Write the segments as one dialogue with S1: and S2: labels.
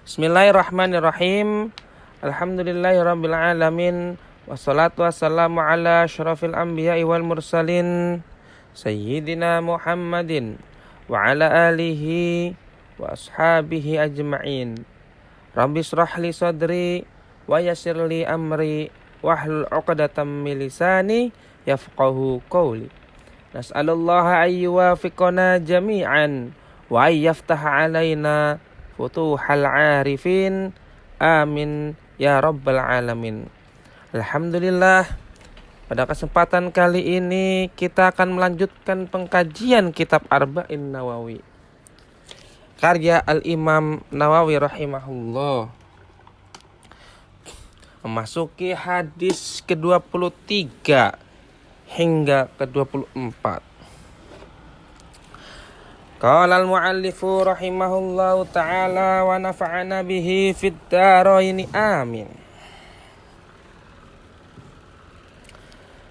S1: Bismillahirrahmanirrahim. Alhamdulillahirabbil alamin. Wassalatu wassalamu ala asyrafil anbiya'i wal mursalin sayyidina Muhammadin wa ala alihi wa ashabihi ajma'in. Rabbi shrah li sadri wa yassir li amri wahlul 'uqdatam min lisani yafqahu qawli. Nas'alullaha ayyuwafiqana jami'an wa ayyaftaha alaina futuhal arifin, amin ya rabbal alamin. Alhamdulillah, pada kesempatan kali ini kita akan melanjutkan pengkajian kitab Arba'in Nawawi karya Al-Imam Nawawi rahimahullah, memasuki hadis ke-23 hingga ke-24. Qala al-muallifu rahimahullahu ta'ala wa nafa'ana bihi fid dharaini amin.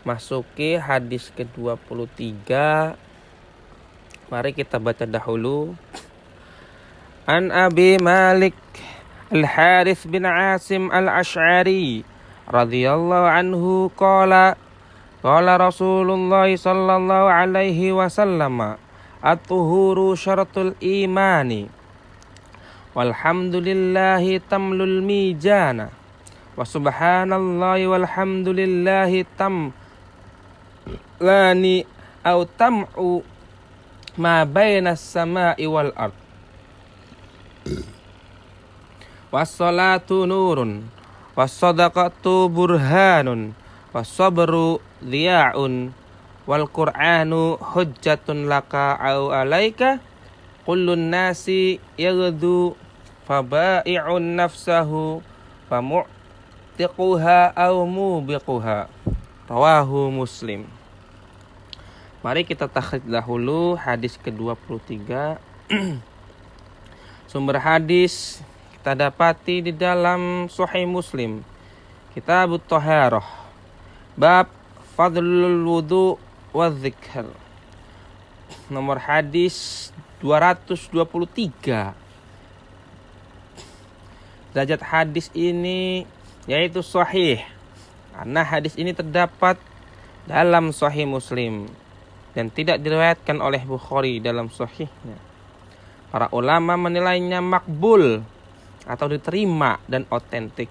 S1: Masuki hadis ke-23. Mari kita baca dahulu. An Abi Malik Al-Harith bin Asim Al-Ash'ari radhiyallahu anhu qala Rasulullah sallallahu alaihi wasallam, at-tuhuru syaratul imani walhamdulillahi tamlul mijana wa subhanallahi walhamdulillahi tamlani au tam'u ma bainas sama'i wal ard. Was-salatu nurun was-sadaqatu burhanun was-sabru dhiya'un wal Qur'anu hujjatun laka au alaika kullun nasi yaghdu faba'i'un nafsahu famu'tiquha au mubiquha. Rawahu Muslim. Mari kita takhrij dahulu hadis ke-23. Sumber hadis kita dapati di dalam Sahih Muslim, Kitabut Thaharah, bab Fadlul Wudu wa Dzikr, nomor hadis 223. Derajat hadis ini yaitu sahih, karena hadis ini terdapat dalam Sahih Muslim dan tidak diriwayatkan oleh Bukhari dalam sahihnya. Para ulama menilainya makbul atau diterima dan otentik,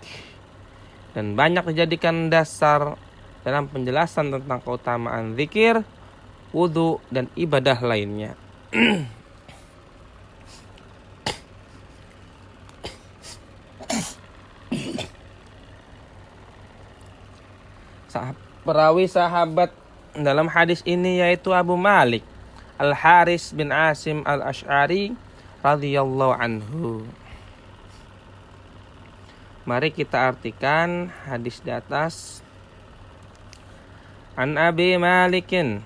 S1: dan banyak dijadikan dasar dalam penjelasan tentang keutamaan zikir, wudu, dan ibadah lainnya. Perawi sahabat dalam hadis ini yaitu Abu Malik Al-Harith bin Asim Al-Ash'ari radhiyallahu anhu. Mari kita artikan hadis di atas. An Abi Malikin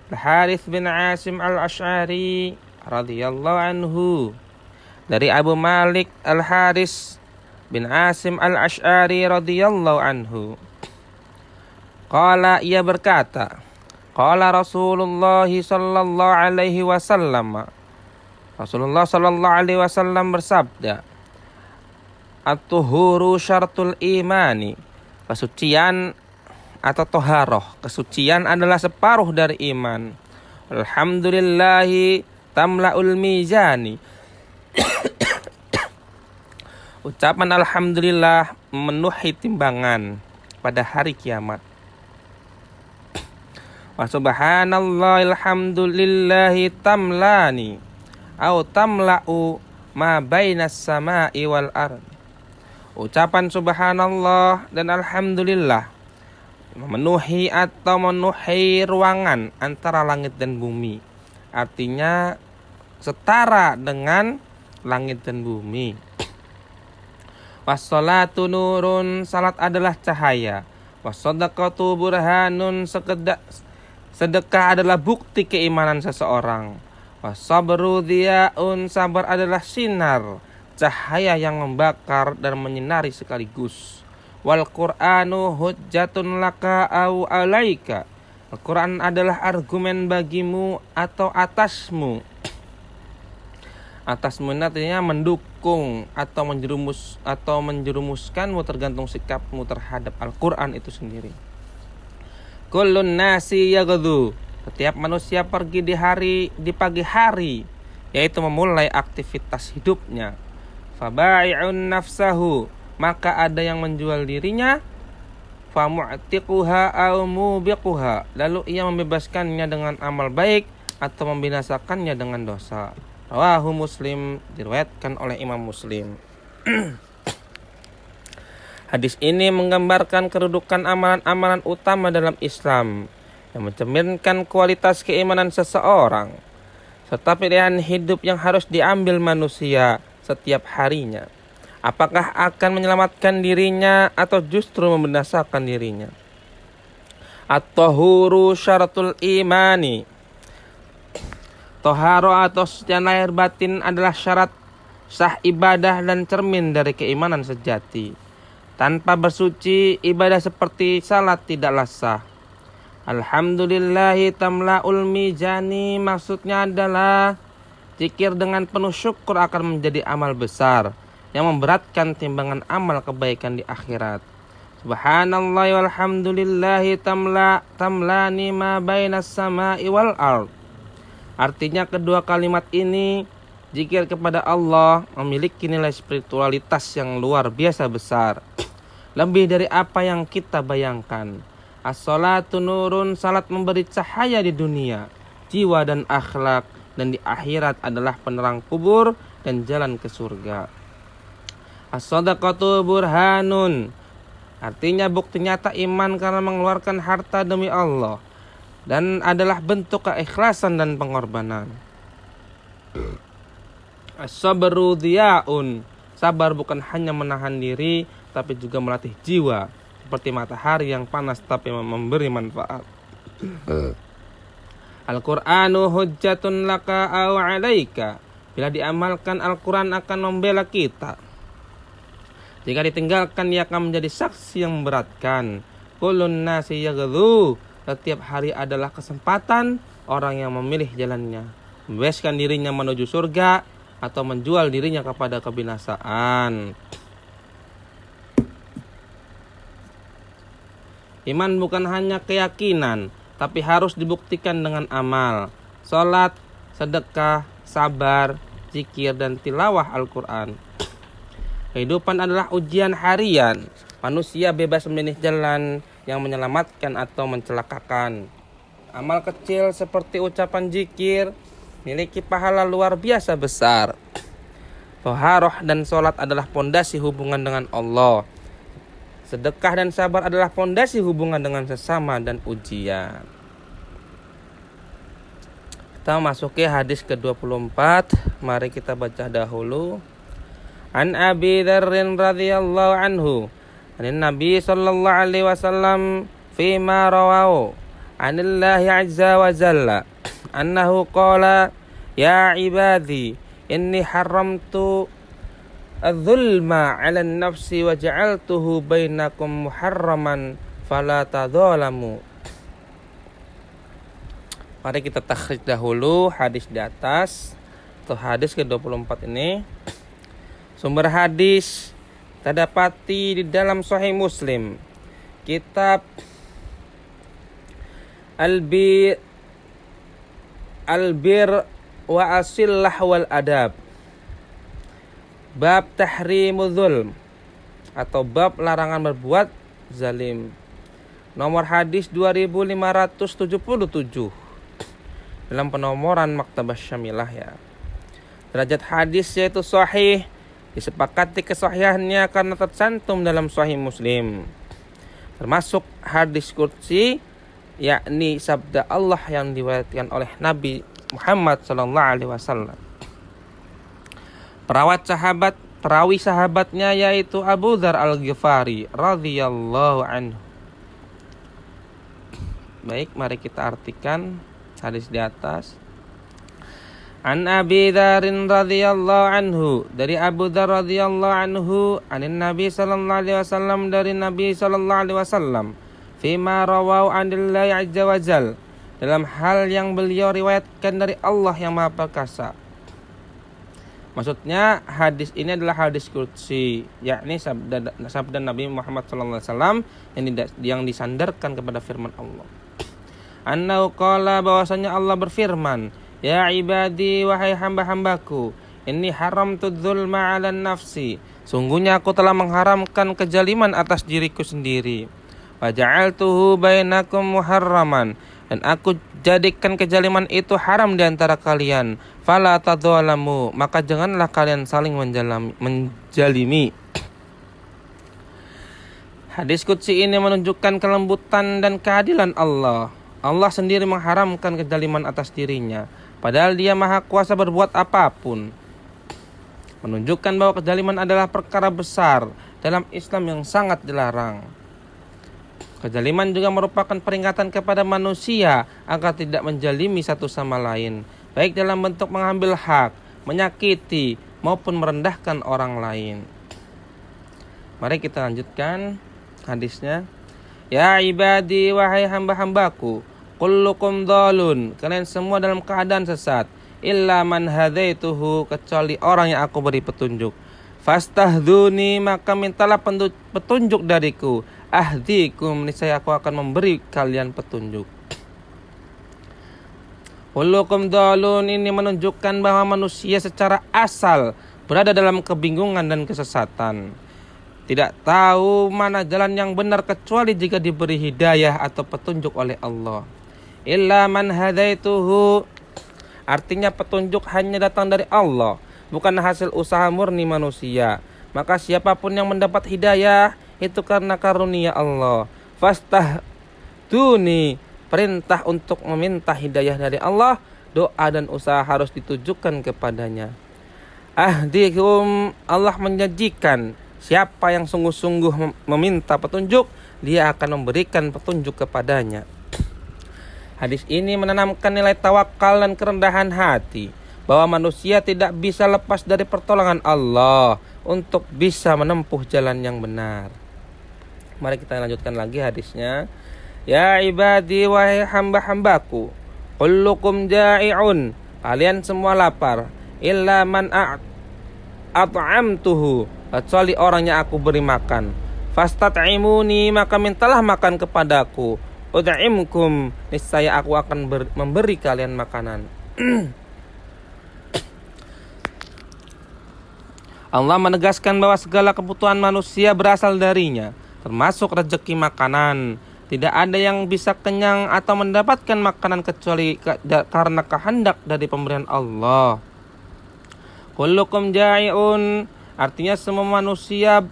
S1: Al-Harith bin Asim Al-Ash'ari radhiyallahu anhu, dari Abu Malik Al-Harith bin Asim Al-Ash'ari radhiyallahu anhu. Qala, ia berkata, qala Rasulullah sallallahu alaihi wasallam, Rasulullah sallallahu alaihi wasallam bersabda, at-tuhuru syaratul imani, kesucian atau toharoh, kesucian adalah separuh dari iman. Alhamdulillahi tamla'ul mizani, ucapan alhamdulillah memenuhi timbangan pada hari kiamat. Wa subhanallahi alhamdulillahi tamlani au tamla'u ma bainas sama'i wal ard. Ucapan subhanallah dan alhamdulillah memenuhi atau memenuhi ruangan antara langit dan bumi, artinya setara dengan langit dan bumi. Was-salatu nurun, salat adalah cahaya. Was-sadaqatu burhanun, sedekah adalah bukti keimanan seseorang. Was-sabru dhiya'un, sabar adalah sinar, cahaya yang membakar dan menyinari sekaligus. Wal Qur'anu hujjatun laka au alaika, Al-Quran adalah argumen bagimu atau atasmu. Atasmu artinya mendukung atau menjerumuskanmu tergantung sikapmu terhadap Al-Quran itu sendiri. Kullun nasi yaghdu, setiap manusia pergi di pagi hari, yaitu memulai aktivitas hidupnya. Faba'i'un nafsahu, maka ada yang menjual dirinya. Famu'tiquha au mubiquha, lalu ia membebaskannya dengan amal baik atau membinasakannya dengan dosa. Rawahu Muslim, diriwayatkan oleh Imam Muslim. Hadis ini menggambarkan kedudukan amalan-amalan utama dalam Islam yang mencerminkan kualitas keimanan seseorang serta pilihan hidup yang harus diambil manusia setiap harinya. Apakah akan menyelamatkan dirinya atau justru membinasakan dirinya? At-tahuru syaratul imani. Toharo atau sucian lahir batin adalah syarat sah ibadah dan cermin dari keimanan sejati. Tanpa bersuci, ibadah seperti salat tidaklah sah. Alhamdulillahi tamla'ul mizani, maksudnya adalah zikir dengan penuh syukur akan menjadi amal besar yang memberatkan timbangan amal kebaikan di akhirat. Subhanallahi walhamdulillahi tamlani ma bainas sama'i wal ard. Artinya kedua kalimat ini, zikir kepada Allah memiliki nilai spiritualitas yang luar biasa besar. Lebih dari apa yang kita bayangkan. As-salatu nurun, salat memberi cahaya di dunia, jiwa dan akhlak, dan di akhirat adalah penerang kubur dan jalan ke surga. As-sadaqatu burhanun, artinya bukti nyata iman karena mengeluarkan harta demi Allah, dan adalah bentuk keikhlasan dan pengorbanan. As-sabru diyaun, sabar bukan hanya menahan diri, tapi juga melatih jiwa, seperti matahari yang panas tapi memberi manfaat. Al-Qur'anu hujjatun laka aw 'alaika, bila diamalkan Al-Quran akan membela kita. Jika ditinggalkan ia akan menjadi saksi yang memberatkan. Kullun nasi yaghdu, setiap hari adalah kesempatan orang yang memilih jalannya, membebaskan dirinya menuju surga atau menjual dirinya kepada kebinasaan. Iman bukan hanya keyakinan, tapi harus dibuktikan dengan amal. Salat, sedekah, sabar, zikir, dan tilawah Al-Quran. Kehidupan adalah ujian harian. Manusia bebas memilih jalan yang menyelamatkan atau mencelakakan. Amal kecil seperti ucapan zikir memiliki pahala luar biasa besar. Toharoh dan salat adalah pondasi hubungan dengan Allah. Sedekah dan sabar adalah pondasi hubungan dengan sesama dan ujian. Kita masuki hadis ke-24. Mari kita baca dahulu. An Abi Dzarrin radhiyallahu anhu, anin Nabi sallallahu alaihi wasallam fima rawahu anillahi azza wa jalla annahu qala ya ibadi inni haramtu az-zulma 'ala an-nafsi wa ja'altuhu bainakum muharraman fala tadzalamu. Mari kita takhrij dahulu hadis di atas. Untuk hadis ke-24 ini, sumber hadis kita dapati di dalam Sahih Muslim, kitab Al-Bir wa Asillah wal Adab, bab tahrimu zulm atau bab larangan berbuat zalim. Nomor hadis 2577 dalam penomoran Maktabah Syamilah ya. Derajat hadis yaitu sahih, disepakati kesahihannya karena tercantum dalam Sahih Muslim, termasuk hadis qudsi, yakni sabda Allah yang diriwayatkan oleh Nabi Muhammad SAW. Perawi sahabatnya yaitu Abu Dzar Al-Ghifari radhiyallahu anhu. Baik, mari kita artikan hadis di atas. An Abi Dzarrin radhiyallahu anhu, dari Abu Dzar radhiyallahu anhu, anin Nabi sallallahu alaihi wasallam, dari Nabi sallallahu alaihi wasallam, fima rawahu anillahi azza wajal, dalam hal yang beliau riwayatkan dari Allah yang Maha Perkasa. Maksudnya hadis ini adalah hadis qudsi, yakni sabda Nabi Muhammad SAW yang disandarkan kepada firman Allah. Annahu qala, bahwasanya Allah berfirman, ya ibadi, wahai hamba-hambaku, inni haramtu dzulma 'alan nafsi, sungguhnya aku telah mengharamkan kezaliman atas diriku sendiri. Wa ja'altuhu bainakum muharraman, dan aku jadikan kezaliman itu haram di antara kalian. Fala tadzalamu, maka janganlah kalian saling menjalimi. Hadis qudsi ini menunjukkan kelembutan dan keadilan Allah. Allah sendiri mengharamkan kezaliman atas dirinya, padahal Dia maha kuasa berbuat apapun. Menunjukkan bahwa kezaliman adalah perkara besar dalam Islam yang sangat dilarang. Kezaliman juga merupakan peringatan kepada manusia agar tidak menjalimi satu sama lain, baik dalam bentuk mengambil hak, menyakiti, maupun merendahkan orang lain. Mari kita lanjutkan hadisnya. Ya ibadi, wahai hamba-hambaku, kullukum dhalun, kalian semua dalam keadaan sesat, illa man hadaituhu, kecuali orang yang aku beri petunjuk. Fastahduni, maka mintalah petunjuk dariku. Ahdikum, niscaya aku akan memberi kalian petunjuk. Kullukum dhalun ini menunjukkan bahwa manusia secara asal berada dalam kebingungan dan kesesatan. Tidak tahu mana jalan yang benar kecuali jika diberi hidayah atau petunjuk oleh Allah. Illa man hadaituhu, artinya petunjuk hanya datang dari Allah, bukan hasil usaha murni manusia. Maka siapapun yang mendapat hidayah itu karena karunia Allah. Fastahduni, perintah untuk meminta hidayah dari Allah, doa dan usaha harus ditujukan kepadanya. Ahdikum, Allah menjanjikan siapa yang sungguh-sungguh meminta petunjuk, Dia akan memberikan petunjuk kepadanya. Hadis ini menanamkan nilai tawakal dan kerendahan hati, bahwa manusia tidak bisa lepas dari pertolongan Allah untuk bisa menempuh jalan yang benar. Mari kita lanjutkan lagi hadisnya. Ya ibadi, wahai hamba-hambaku, kullukum ja'i'un, kalian semua lapar, illa man at'amtuhu, kecuali orang yang aku beri makan. Fastat'imuni, maka mintalah makan kepadaku. Ud'imkum, niscaya aku akan memberi kalian makanan. Allah menegaskan bahwa segala kebutuhan manusia berasal darinya, termasuk rezeki makanan. Tidak ada yang bisa kenyang atau mendapatkan makanan kecuali karena kehendak dari pemberian Allah. Kullukum ja'i'un, artinya semua manusia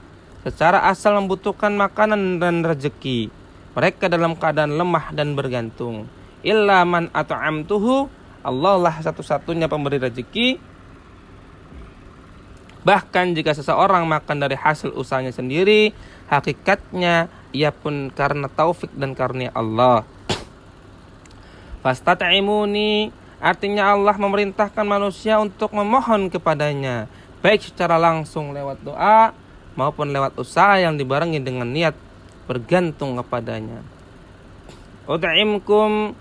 S1: secara asal membutuhkan makanan dan rezeki. Mereka dalam keadaan lemah dan bergantung. Illa man at'amtuhu, Allah lah satu-satunya pemberi rezeki. Bahkan jika seseorang makan dari hasil usahanya sendiri, hakikatnya ia pun karena taufik dan karunia Allah. Fastat'imuni, artinya Allah memerintahkan manusia untuk memohon kepadanya, baik secara langsung lewat doa maupun lewat usaha yang dibarengi dengan niat bergantung kepadanya. Ud'imkum,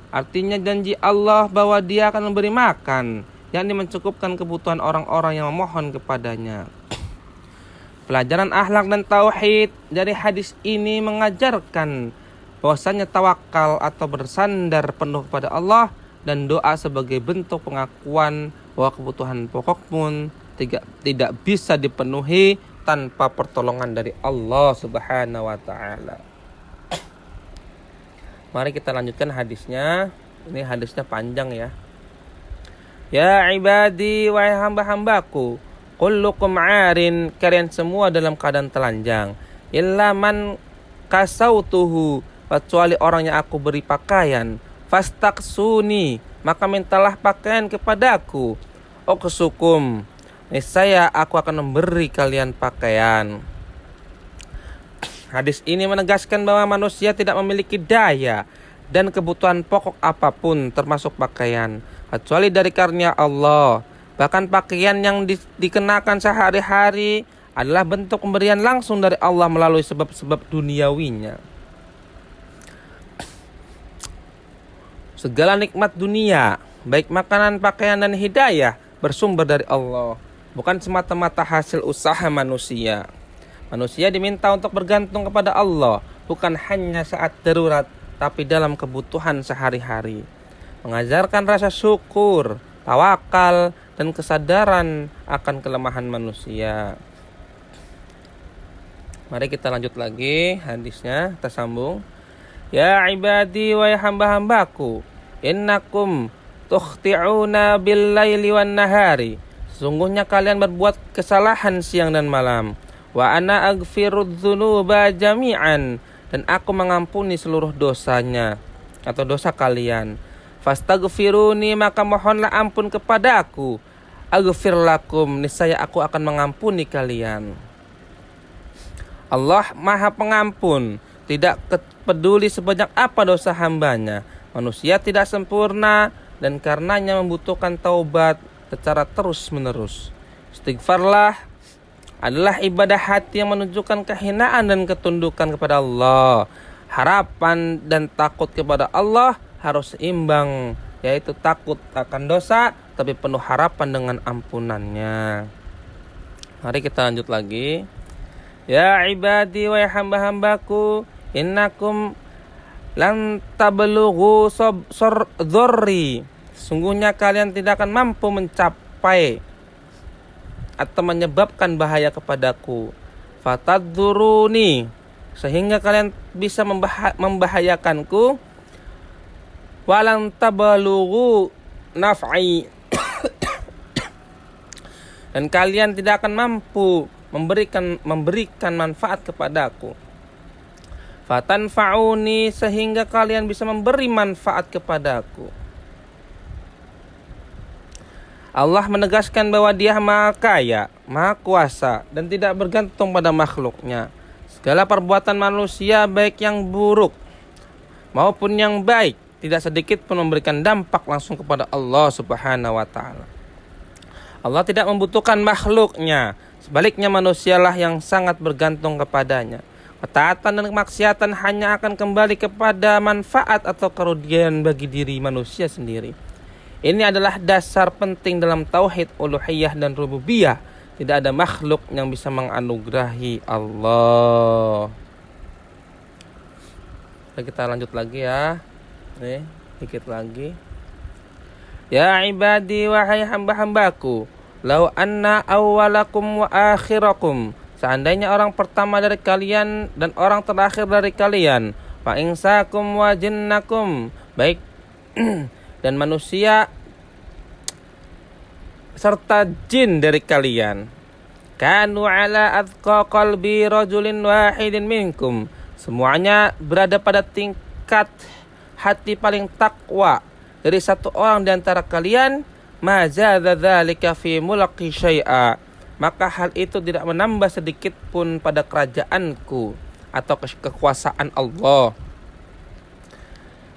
S1: artinya janji Allah bahwa Dia akan memberi makan, yakni mencukupkan kebutuhan orang-orang yang memohon kepadanya. Pelajaran akhlak dan tauhid dari hadis ini mengajarkan bahwasanya tawakal atau bersandar penuh pada Allah dan doa sebagai bentuk pengakuan bahwa kebutuhan pokok pun tidak bisa dipenuhi tanpa pertolongan dari Allah Subhanahu wa taala. Mari kita lanjutkan hadisnya. Ini hadisnya panjang ya. Ya ibadi, wahai hamba-hambaku, kullukum 'arin, kalian semua dalam keadaan telanjang. Illa man kasautuhu, kecuali orang yang aku beri pakaian. Fastaksuni, maka mintalah pakaian kepadaku. Uqsukum, niscaya aku akan memberi kalian pakaian. Hadis ini menegaskan bahwa manusia tidak memiliki daya dan kebutuhan pokok apapun termasuk pakaian kecuali dari karunia Allah. Bahkan pakaian yang dikenakan sehari-hari adalah bentuk pemberian langsung dari Allah melalui sebab-sebab duniawinya. Segala nikmat dunia, baik makanan, pakaian, dan hidayah, bersumber dari Allah, bukan semata-mata hasil usaha manusia. Manusia diminta untuk bergantung kepada Allah, bukan hanya saat darurat, tapi dalam kebutuhan sehari-hari. Mengajarkan rasa syukur, tawakal, dan kesadaran akan kelemahan manusia. Mari kita lanjut lagi hadisnya, kita sambung. Ya ibadi wa hamba-hambaku, innakum tukhti'una bil laili wan nahari. Sesungguhnya kalian berbuat kesalahan siang dan malam. Wa ana aghfirudz dzunuba jami'an, dan aku mengampuni seluruh dosanya atau dosa kalian. Fastaghfiruni, maka mohonlah ampun kepada aku. Aghfir lakum, niscaya aku akan mengampuni kalian. Allah Maha Pengampun, tidak peduli sebanyak apa dosa hambanya. Manusia tidak sempurna dan karenanya membutuhkan taubat secara terus-menerus. Istighfarlah adalah ibadah hati yang menunjukkan kehinaan dan ketundukan kepada Allah. Harapan dan takut kepada Allah harus seimbang, yaitu takut akan dosa tapi penuh harapan dengan ampunannya. Mari kita lanjut lagi. Ya ibadi wa hamba-hambaku, innakum lan tablughu dzurri. Sungguhnya kalian tidak akan mampu mencapai atau menyebabkan bahaya kepadaku. Fatadzuruni, sehingga kalian bisa membahayakanku. Walan tablughu naf'i, dan kalian tidak akan mampu memberikan manfaat kepadaku. Fatanfa'uni, sehingga kalian bisa memberi manfaat kepadaku. Allah menegaskan bahwa Dia Maha Kaya, Maha Kuasa, dan tidak bergantung pada makhluknya. Segala perbuatan manusia, baik yang buruk maupun yang baik, tidak sedikit pun memberikan dampak langsung kepada Allah Subhanahu wa Ta'ala. Allah tidak membutuhkan makhluknya. Sebaliknya manusialah yang sangat bergantung kepadanya. Ketaatan dan kemaksiatan hanya akan kembali kepada manfaat atau kerugian bagi diri manusia sendiri. Ini adalah dasar penting dalam tauhid uluhiyah dan rububiyah. Tidak ada makhluk yang bisa menganugerahi Allah. Kita lanjut lagi ya. Dikit lagi. Ya ibadi, wahai hamba-hambaku, lau anna awwalakum wa akhirakum, seandainya orang pertama dari kalian dan orang terakhir dari kalian, wa insakum wa jinnakum, baik dan manusia serta jin dari kalian, kanu ala adqa qalbi rajulin wahidin minkum, semuanya berada pada tingkat hati paling takwa dari satu orang di antara kalian, ma zada dzalika fi mulki syai'a, maka hal itu tidak menambah sedikit pun pada kerajaanku atau kekuasaan Allah.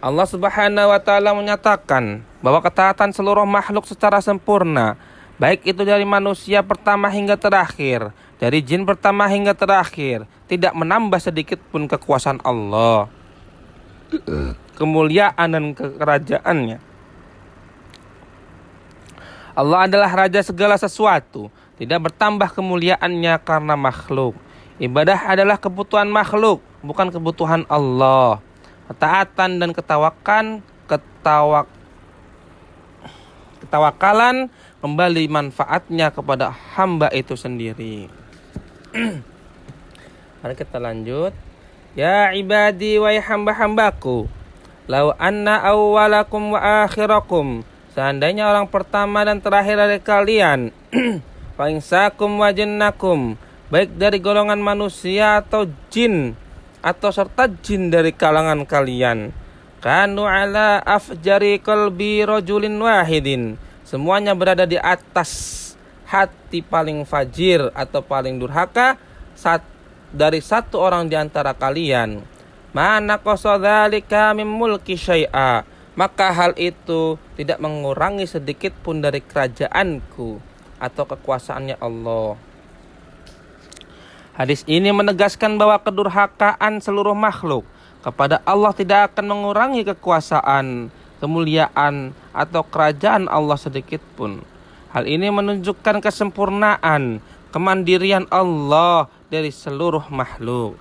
S1: Allah Subhanahu wa Ta'ala menyatakan bahwa ketaatan seluruh makhluk secara sempurna, baik itu dari manusia pertama hingga terakhir, dari jin pertama hingga terakhir, tidak menambah sedikit pun kekuasaan Allah, kemuliaan dan kerajaannya. Allah adalah raja segala sesuatu, tidak bertambah kemuliaannya karena makhluk. Ibadah adalah kebutuhan makhluk, bukan kebutuhan Allah. Ketaatan dan ketawakalan kembali manfaatnya kepada hamba itu sendiri. Mari kita lanjut. Ya ibadi, wa hamba-hambaku, lau anna awwalakum wa akhirakum, seandainya orang pertama dan terakhir dari kalian, wa insakum wa jinnakum, baik dari golongan manusia atau jin, atau serta jin dari kalangan kalian, kanu ala afjari qalbi rajulin wahidin, semuanya berada di atas hati paling fajir atau paling durhaka dari satu orang di antara kalian. Mana qasadzalika mim mulki syai'a, maka hal itu tidak mengurangi sedikit pun dari kerajaanku atau kekuasaannya Allah. Hadis ini menegaskan bahwa kedurhakaan seluruh makhluk kepada Allah tidak akan mengurangi kekuasaan, kemuliaan atau kerajaan Allah sedikit pun. Hal ini menunjukkan kesempurnaan, kemandirian Allah dari seluruh makhluk.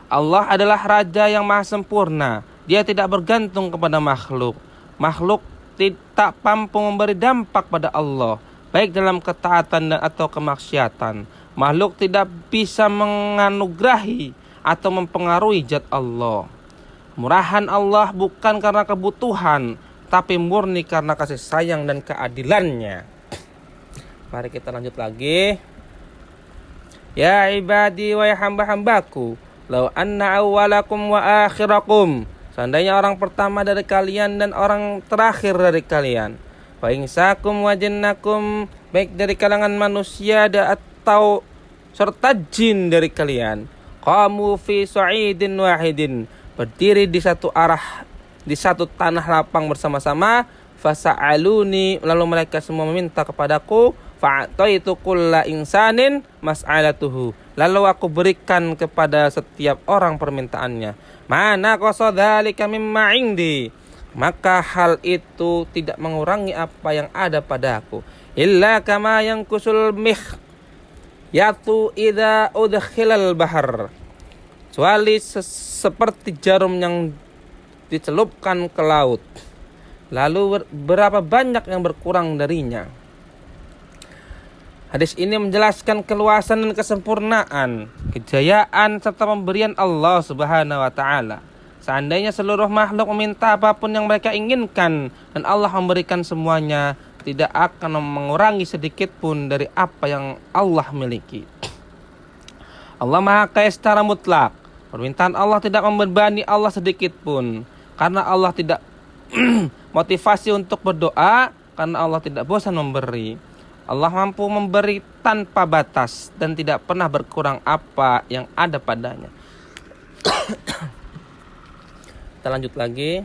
S1: Allah adalah Raja yang maha sempurna. Dia tidak bergantung kepada makhluk. Makhluk tidak mampu memberi dampak pada Allah, baik dalam ketaatan dan atau kemaksiatan. Makhluk tidak bisa menganugerahi atau mempengaruhi zat Allah. Murahan Allah bukan karena kebutuhan, tapi murni karena kasih sayang dan keadilannya. Mari kita lanjut lagi. Ya ibadi wa hamba-hambaku, lau anna awwalakum wa akhirakum, seandainya orang pertama dari kalian dan orang terakhir dari kalian, wa insakum wa jinnakum, baik dari kalangan manusia atau serta jin dari kalian, qamu fi sa'idin wahidin, berdiri di satu arah, di satu tanah lapang bersama-sama, fasa'aluni, lalu mereka semua meminta kepadaku, fa'ataitu kulla insanin mas'alatuhu, lalu aku berikan kepada setiap orang permintaannya. Mana qasadzalika mimma indi, maka hal itu tidak mengurangi apa yang ada padaku. Illa kama yankusul yatu idza udkhilal bahar, kecuali seperti jarum yang dicelupkan ke laut, lalu berapa banyak yang berkurang darinya. Hadis ini menjelaskan keluasan dan kesempurnaan, kejayaan serta pemberian Allah Subhanahu wa taala. Seandainya seluruh makhluk meminta apapun yang mereka inginkan dan Allah memberikan semuanya, tidak akan mengurangi sedikit pun dari apa yang Allah miliki. Allah Maha Kaya secara mutlak. Permintaan Allah tidak membebani Allah sedikit pun, karena Allah tidak motivasi untuk berdoa, karena Allah tidak bosan memberi. Allah mampu memberi tanpa batas dan tidak pernah berkurang apa yang ada padanya. Kita lanjut lagi.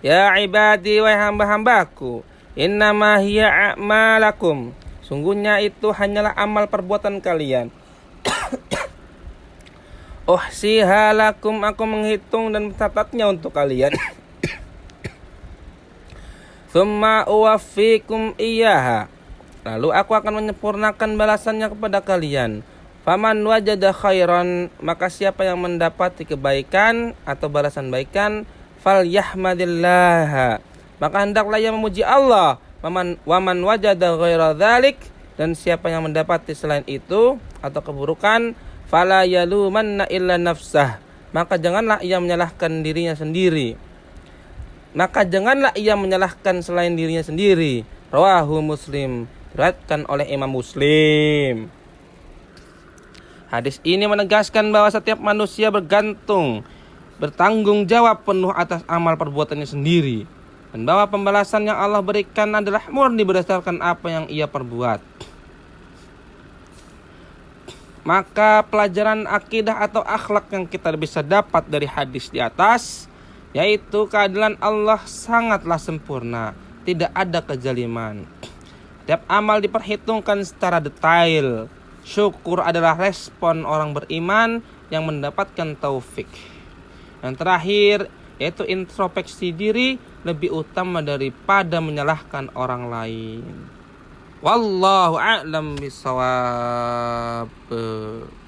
S1: Ya ibadi wa hamba-hambaku, innama hiya a'malakum, sungguhnya itu hanyalah amal perbuatan kalian. Uhsiha lakum, aku menghitung dan mencatatnya untuk kalian. Tsumma uwaffikum iyyaha, lalu aku akan menyempurnakan balasannya kepada kalian. Faman wajada khairan, maka siapa yang mendapati kebaikan atau balasan baikan, falyahmadillah, maka hendaklah ia memuji Allah. Waman wajada ghaira dzalik, dan siapa yang mendapati selain itu atau keburukan, fala yalumanna illa nafsah, maka janganlah ia menyalahkan dirinya sendiri. Maka janganlah ia menyalahkan selain dirinya sendiri. Rawahu Muslim, diriwayatkan oleh Imam Muslim. Hadis ini menegaskan bahwa setiap manusia bertanggung jawab penuh atas amal perbuatannya sendiri, dan bahwa pembalasan yang Allah berikan adalah murni berdasarkan apa yang ia perbuat. Maka pelajaran akidah atau akhlak yang kita bisa dapat dari hadis di atas, yaitu keadilan Allah sangatlah sempurna, tidak ada kezaliman. Setiap amal diperhitungkan secara detail. Syukur adalah respon orang beriman yang mendapatkan taufik. Yang terakhir, yaitu introspeksi diri lebih utama daripada menyalahkan orang lain. Wallahu a'lam bishawab.